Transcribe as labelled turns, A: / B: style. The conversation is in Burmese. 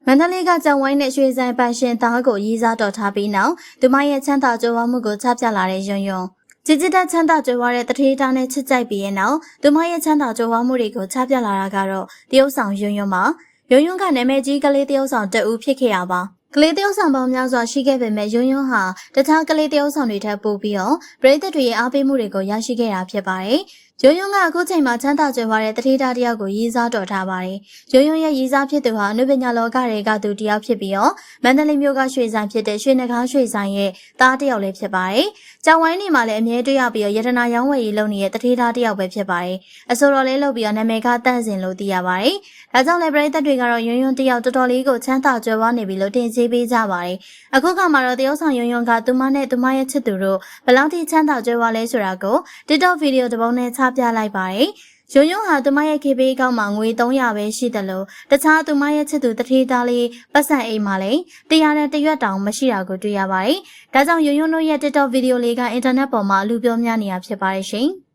A: မန္တလေးကကြောင်ဝိုင်းနဲ့ရွှေဆိုင်ပန်ရှင်သားကိုရည်စားတော်ထားပြီးနောက်သူမရဲ့ချမ်းသာကြွယ်ဝမှုကိုချပြလာတဲ့ယွန်းယွန်းကြည်ကြည်တက်ချမ်းသာကြွယ်ဝတဲ့တထေးသားနဲ့ချစ်ကြိုက်ပြီးရဲ့နောက်သူမရဲ့ချမ်းသာကြွယ်ဝမှုတွေကိုချပြလာတာကတော့တရုတ်ဆောင်ယွန်းယွန်းပါယွန်းယွန်းကနာမည်ကြီးကလေးတရုတ်ဆောင်တဦးဖြစ်ခဲ့ရပါကလေးတရုတ်ဆောင်ပေါင်းများစွာရှိခဲ့ပေမဲ့ယွန်းယွန်းဟာတခြားကလေးတရုတ်ဆောင်တွေထက်ပိုပြီးတော့ပရိသတ်တွေရဲ့အားပေးမှုတွေကိုရရှိခဲ့တာဖြစ်ပါတယ်ယွန်းယွန်းကအခုချိန်မှာချမ်းသာကြွယ်ဝတဲ့တထေးသားတယောက်ကိုရည်စားတော်ထားပါတယ်။ယွန်းယွန်းရဲ့ရည်စားဖြစ်သူဟာအနုပညာလောကတွေကသူတယောက်ဖြစ်ပြီးတော့မန္တလေးမြို့ကရွှေဆိုင်ဖြစ်တဲ့ရွှေနဂါးရွှေဆိုင်ရဲ့သားတယောက်လည်းဖြစ်ပါတယ်။ကြောင်ဝိုင်းနေမှာလည်းအမြဲတွေ့ရပြီးတော့ရတနာရောင်းဝယ်ရေးလုပ်နေတဲ့တထေးသားတယောက်ပဲဖြစ်ပါတယ်။အဆိုတော်လေးလုပ်ပြီးတော့နာမည်ကတန့်စင်လို့သိရပါတယ်။ဒါကြောင့်လည်းပရိသတ်တွေကတော့ယွန်းယွန်းတယောက်တော်တော်လေးကိုချမ်းသာကြွယ်ဝနေပြီလို့တင်ကြီးပေးကြပါတယ်။အခုကမှတော့တရုတ်ဆောင်ယွန်းယွန်းကသူမနဲ့သူမရဲ့ချစ်သူတို့ဘလောက်ထိချမ်းသာကြွယ်ဝလဲဆိုတာကို TikTok ဗီဒီယိုတစ်ပုဒ်နဲ့ချပြလိုက်ပါတယ်။ယွန်းယွန်းဟာသူမရဲ့ KB အကောင့်မှာငွေ300ပဲရှိတယ်လို့တခြားသူမရဲ့ချစ်သူတထေးသားလေးပတ်စံအိမ်မှာလည်း100နဲ့1ရွက်တောင်မရှိတာကိုတွေ့ရပါတယ်။ဒါကြောင့်ယွန်းယွန်းတို့ရဲ့ TikTok ဗီဒီယိုလေးကအင်တာနက်ပေါ်မှာလူပြောများနေတာဖြစ်ပါတယ်ရှင်။